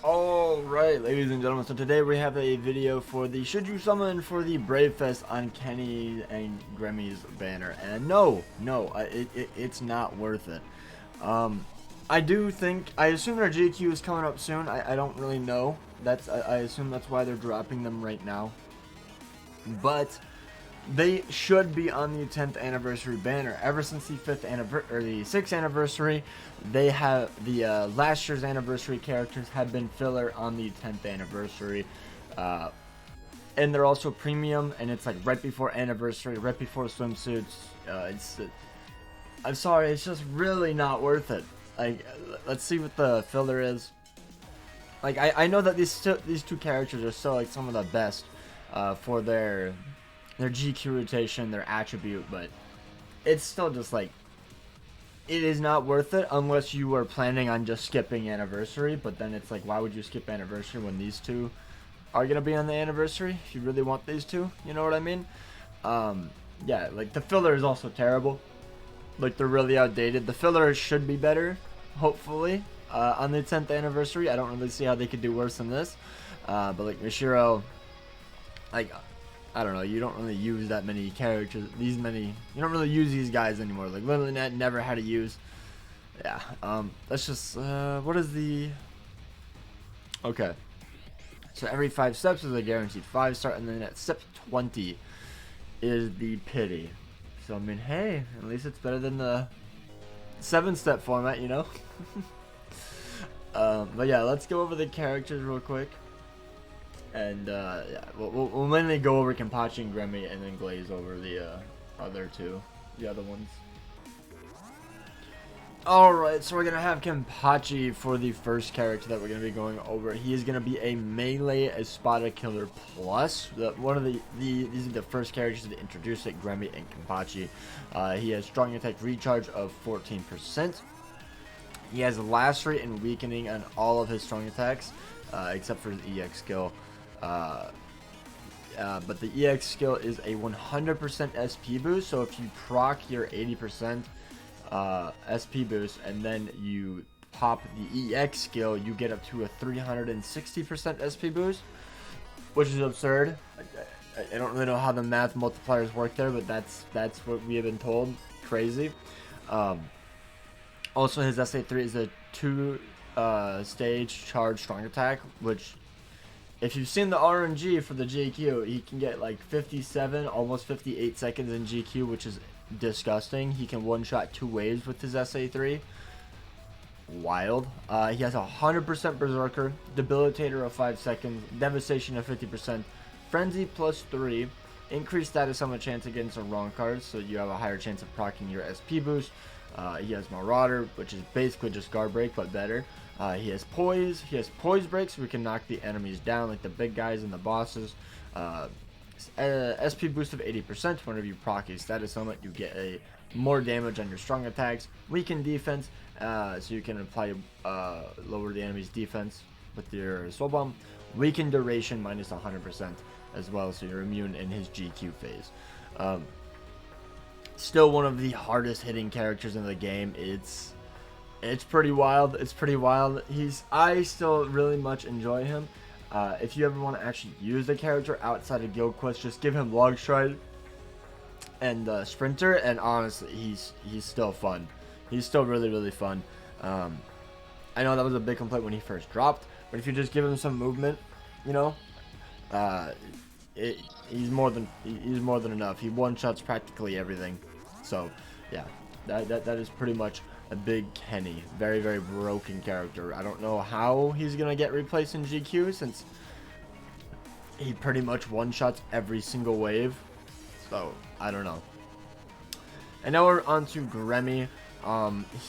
Alright, ladies and gentlemen, so today we have a video for the Should You Summon for the Brave Fest on Kenny and Gremmy's banner. And it's not worth it. I assume their GQ is coming up soon. I don't really know. I assume that's why they're dropping them right now. But they should be on the 10th anniversary banner. Ever since the 6th anniversary, they have the last year's anniversary characters have been filler on the 10th anniversary, and they're also premium. And it's like right before anniversary, right before swimsuits. I'm sorry, it's just really not worth it. Like, let's see what the filler is. Like, I know that these two characters are still like some of the best for their GQ rotation, their attribute, but it's still just like, it is not worth it unless you are planning on just skipping anniversary. But then it's like, why would you skip anniversary when these two are gonna be on the anniversary if you really want these two? You know what I mean? Yeah, like the filler is also terrible. Like, they're really outdated. The filler should be better, hopefully, on the 10th anniversary. I don't really see how they could do worse than this. But like Mishiro, like, I don't know, you don't really use that many characters, you don't really use these guys anymore. Like, literally never had to use. Yeah, let's just, what is the, okay. So every 5 steps is a guaranteed 5-star, and then at step 20 is the pity. So, I mean, hey, at least it's better than the 7-step format, you know? But yeah, let's go over the characters real quick. And yeah, we'll mainly go over KENPACHI and GREMMY, and then glaze over the other ones. Alright, so we're gonna have KENPACHI for the first character that we're gonna be going over. He is gonna be a melee Espada Killer Plus. These are the first characters to introduce it, GREMMY and KENPACHI. He has strong attack recharge of 14%. He has last rate and weakening on all of his strong attacks, except for his EX skill. But the EX skill is a 100% SP boost, so if you proc your 80% SP boost and then you pop the EX skill, you get up to a 360% SP boost, which is absurd. I don't really know how the math multipliers work there, but that's what we have been told. Crazy. Also, his SA3 is a 2-stage charge strong attack, which, if you've seen the RNG for the GQ, he can get like 57, almost 58 seconds in GQ, which is disgusting. He can one-shot 2 waves with his SA3. Wild. He has 100% Berserker, Debilitator of 5 seconds, Devastation of 50%, Frenzy plus 3, increased status summon chance against the wrong cards, so you have a higher chance of proccing your SP boost. He has Marauder, which is basically just guard break, but better. He has Poise. He has Poise break, so we can knock the enemies down, like the big guys and the bosses. SP boost of 80%. Whenever you proc a status summon, you get more damage on your strong attacks. Weaken defense, so you can apply lower the enemy's defense with your soul bomb. Weaken duration minus 100% as well, so you're immune in his GQ phase. Still one of the hardest hitting characters in the game. It's pretty wild. I still really much enjoy him. If you ever want to actually use the character outside of Guild Quest, just give him Long Stride and Sprinter, and honestly, he's still fun. He's still really fun. I know that was a big complaint when he first dropped, but if you just give him some movement, you know, he's more than enough. He one-shots practically everything. So yeah, that is pretty much a big Kenny. Very broken character. I don't know how he's gonna get replaced in GQ, since he pretty much one-shots every single wave. So I don't know. And now we're on to GREMMY.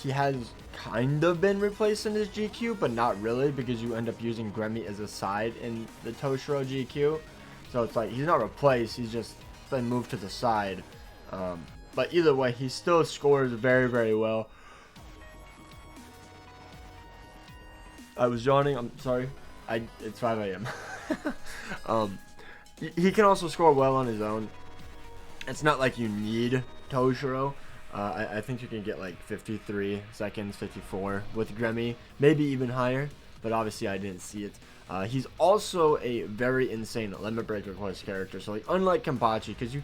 He has kind of been replaced in his GQ, but not really, because you end up using GREMMY as a side in the Toshiro GQ. So it's like, he's not replaced, he's just been moved to the side. But either way, he still scores very well. I was yawning, I'm sorry. It's 5 a.m. He can also score well on his own. It's not like you need Toshiro. I think you can get like 53 seconds, 54 with GREMMY, maybe even higher. but obviously I didn't see it. He's also a very insane limit breaker quest character. So like, unlike KENPACHI, because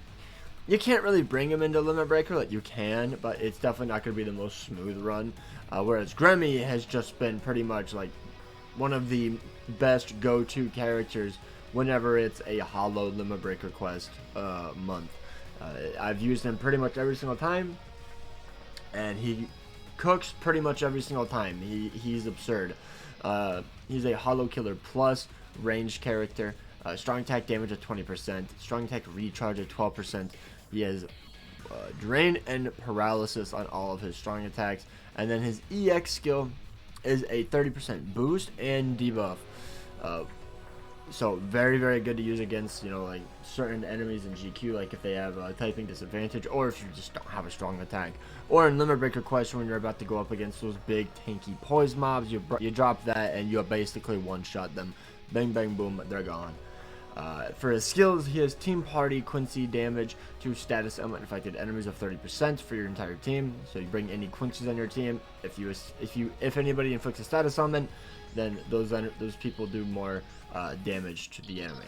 you can't really bring him into limit breaker. Like, you can, but it's definitely not going to be the most smooth run. Whereas GREMMY has just been pretty much like one of the best go-to characters whenever it's a hollow limit breaker quest month. I've used him pretty much every single time, and he cooks pretty much every single time. He's absurd. He's a hollow killer plus ranged character. Strong attack damage of 20%, strong attack recharge of 12%. He has drain and paralysis on all of his strong attacks, and then his EX skill is a 30% boost and debuff. So very, very good to use against, you know, like certain enemies in GQ, like if they have a typing disadvantage, or if you just don't have a strong attack, or in limit breaker quest when you're about to go up against those big tanky poison mobs, you drop that and you basically one-shot them. Bang, bang, boom, they're gone. For his skills, he has Team Party Quincy damage to status element infected enemies of 30% for your entire team. So you bring any Quincy's on your team. If anybody inflicts a status element, then those people do more damage to the enemy.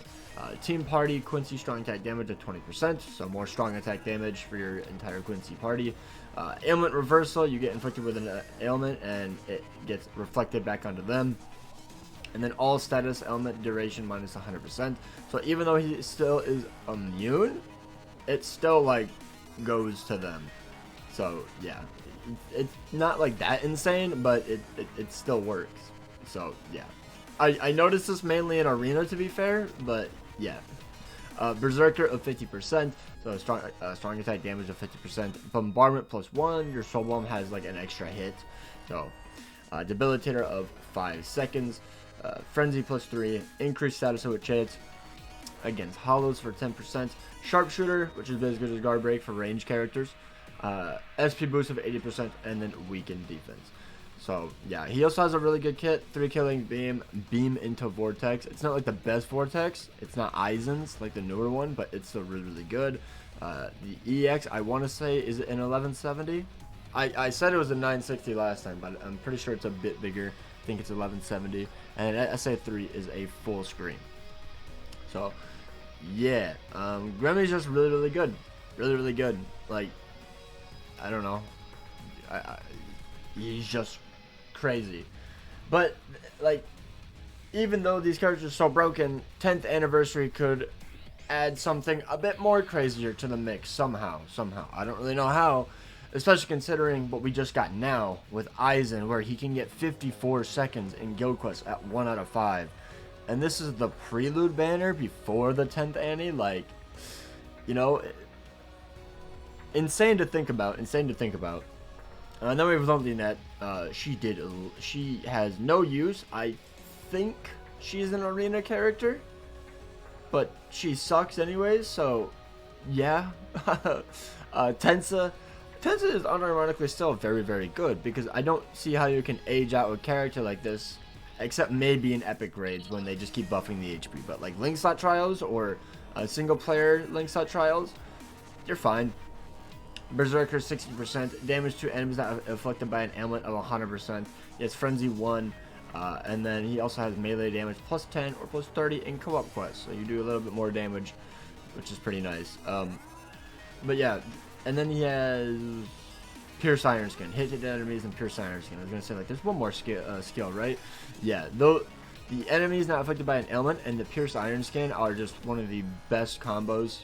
Team Party Quincy strong attack damage of 20%, so more strong attack damage for your entire Quincy party. Ailment reversal, you get inflicted with an ailment and it gets reflected back onto them. And then all status element duration minus 100%. So even though he still is immune, it still like goes to them. So yeah, it's not like that insane, but it still works. So yeah, I noticed this mainly in arena, to be fair, but yeah. Berserker of 50%, so strong attack damage of 50%. Bombardment +1, your soul bomb has like an extra hit. So debilitator of 5 seconds. Frenzy +3, increased status of chance against hollows for 10%. Sharpshooter, which is basically just guard break for ranged characters. SP boost of 80%, and then weakened defense. So yeah, he also has a really good kit: 3 killing beam into vortex. It's not like the best vortex, it's not Aizen's like the newer one, but it's still really, really good. The EX, I want to say, is it an 1170? I said it was a 960 last time, but I'm pretty sure it's a bit bigger. I think it's 1170, and SA3 is a full screen. So yeah, Gremmy's just really, really good, really, really good. Like, I don't know, he's just crazy. But like, even though these characters are so broken, 10th anniversary could add something a bit more crazier to the mix somehow. I don't really know how. Especially considering what we just got now with Aizen, where he can get 54 seconds in Guild Quest at 1 out of 5. And this is the prelude banner before the 10th Annie. Like, you know, insane to think about. And then we have Lonely Net. She has no use. I think she's an arena character, but she sucks anyways, so yeah. Tensa is unironically still very, very good, because I don't see how you can age out a character like this, except maybe in epic raids when they just keep buffing the HP. But like link slot trials or single player link slot trials, you're fine. Berserker 60%, damage to enemies not afflicted by an ailment of 100%. He has Frenzy 1, and then he also has melee damage +10 or +30 in co-op quests, so you do a little bit more damage, which is pretty nice. But yeah. And then he has Pierce Iron Skin. Hit enemies and Pierce Iron Skin. I was going to say, like, there's one more skill, right? Yeah, though the enemies not affected by an ailment and the Pierce Iron Skin are just one of the best combos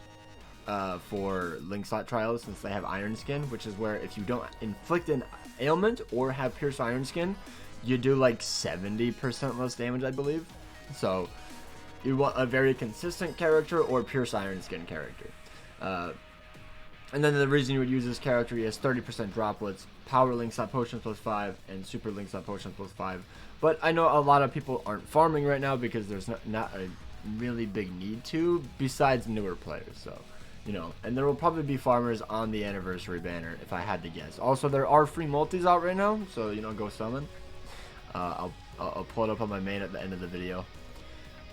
for link slot trials, since they have Iron Skin, which is where if you don't inflict an ailment or have Pierce Iron Skin, you do like 70% less damage, I believe. So you want a very consistent character or Pierce Iron Skin character. And then the reason you would use this character, he has 30% droplets, power link slot potions +5, and super link slot potions +5. But I know a lot of people aren't farming right now because there's not a really big need to, besides newer players. So, you know, and there will probably be farmers on the anniversary banner if I had to guess. Also, there are free multis out right now, so, you know, go summon. I'll pull it up on my main at the end of the video.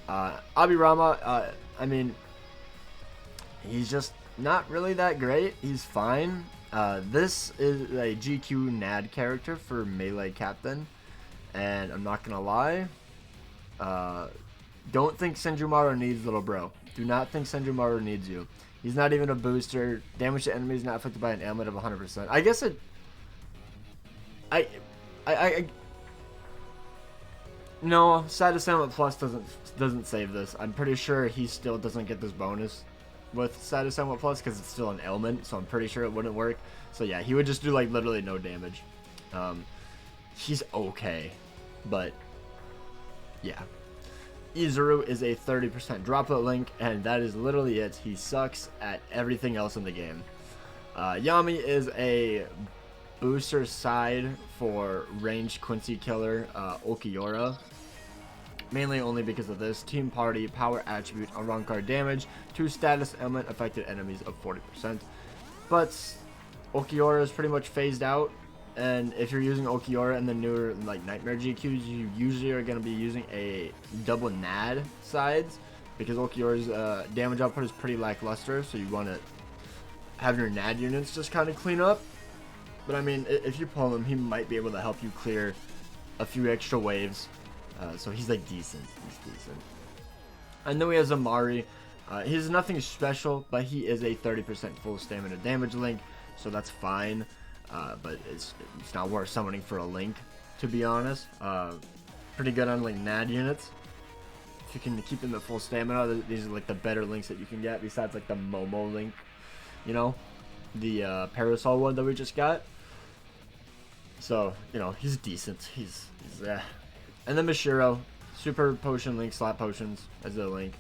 Abirama, I mean, he's just not really that great. He's fine. This is a GQ NAD character for melee captain, and I'm not gonna lie, Don't think Senjumaru needs little bro. Do not think Senjumaru needs you. He's not even a booster. Damage to enemies not affected by an ailment of 100%. I guess it... No, Status Ailment Plus doesn't save this. I'm pretty sure he still doesn't get this bonus with Status Ailment Plus because it's still an ailment, so I'm pretty sure it wouldn't work. So yeah, he would just do like literally no damage. He's okay, but yeah. Izuru is a 30% droplet link, and that is literally it. He sucks at everything else in the game. Yami is a booster side for ranged Quincy killer Okiora. Mainly only because of this. Team Party, power attribute, on wrong card damage, 2 status ailment affected enemies of 40%. But Okiora is pretty much phased out. And if you're using Okiora in the newer like Nightmare GQs, you usually are going to be using a double NAD sides because Okiora's damage output is pretty lackluster, so you want to have your NAD units just kind of clean up. But I mean, if you pull him, he might be able to help you clear a few extra waves. So he's like decent. He's decent. And then we have Zamari. He's nothing special, but he is a 30% full stamina damage link, so that's fine. But it's not worth summoning for a link, to be honest. Pretty good on like NAD units. If you can keep them at full stamina, these are like the better links that you can get besides like the Momo link, you know, the Parasol one that we just got. So you know he's decent. He's and then Mishiro, super potion link, slot potions as a link,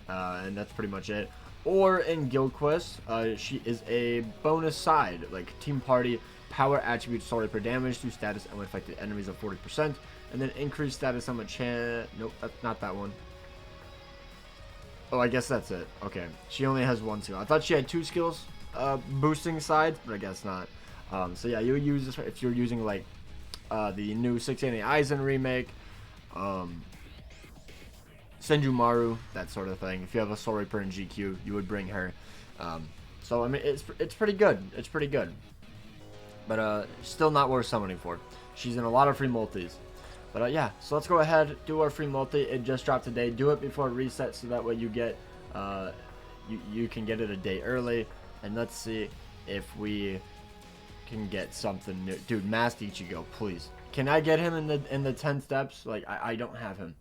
and that's pretty much it. Or in Guild Quest, she is a bonus side, like Team Party, power attribute, sorry per damage, 2 status and affected enemies of 40%, and then increased status on nope, that's not that one. Oh, I guess that's it. Okay, she only has 1 skill. I thought she had 2 skills, boosting sides, but I guess not. So yeah, you would use this if you're using like the new 680 Aizen remake, Senjumaru, that sort of thing. If you have a Soul Reaper in GQ, you would bring her. So I mean, it's pretty good. It's pretty good, but still not worth summoning for. She's in a lot of free multis. But yeah, so let's go ahead, do our free multi. It just dropped today. Do it before it resets, so that way you get you can get it a day early. And let's see if we can get something new. Dude, Masked Ichigo, please. Can I get him in the 10 steps? Like I don't have him.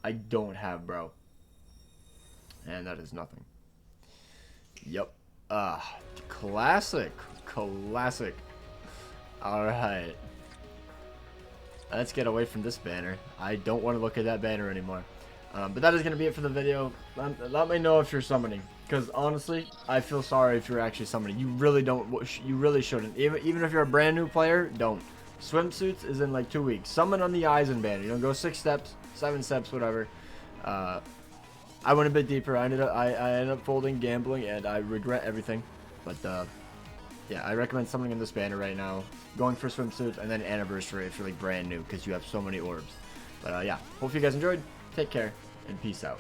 I don't have, bro. And that is nothing. Yep. Classic. Classic. Alright. Let's get away from this banner. I don't want to look at that banner anymore. But that is going to be it for the video. Let me know if you're summoning. Because honestly, I feel sorry if you're actually summoning. You really don't. You really shouldn't. Even if you're a brand new player, don't. Swimsuits is in like 2 weeks. Summon on the Aizen banner. You know, go 6 steps. 7 steps, whatever. I went a bit deeper. I ended up folding, gambling, and I regret everything. But yeah, I recommend summoning in this banner right now. Going for swimsuits, and then anniversary if you're like brand new, because you have so many orbs. But yeah, hope you guys enjoyed. Take care and peace out.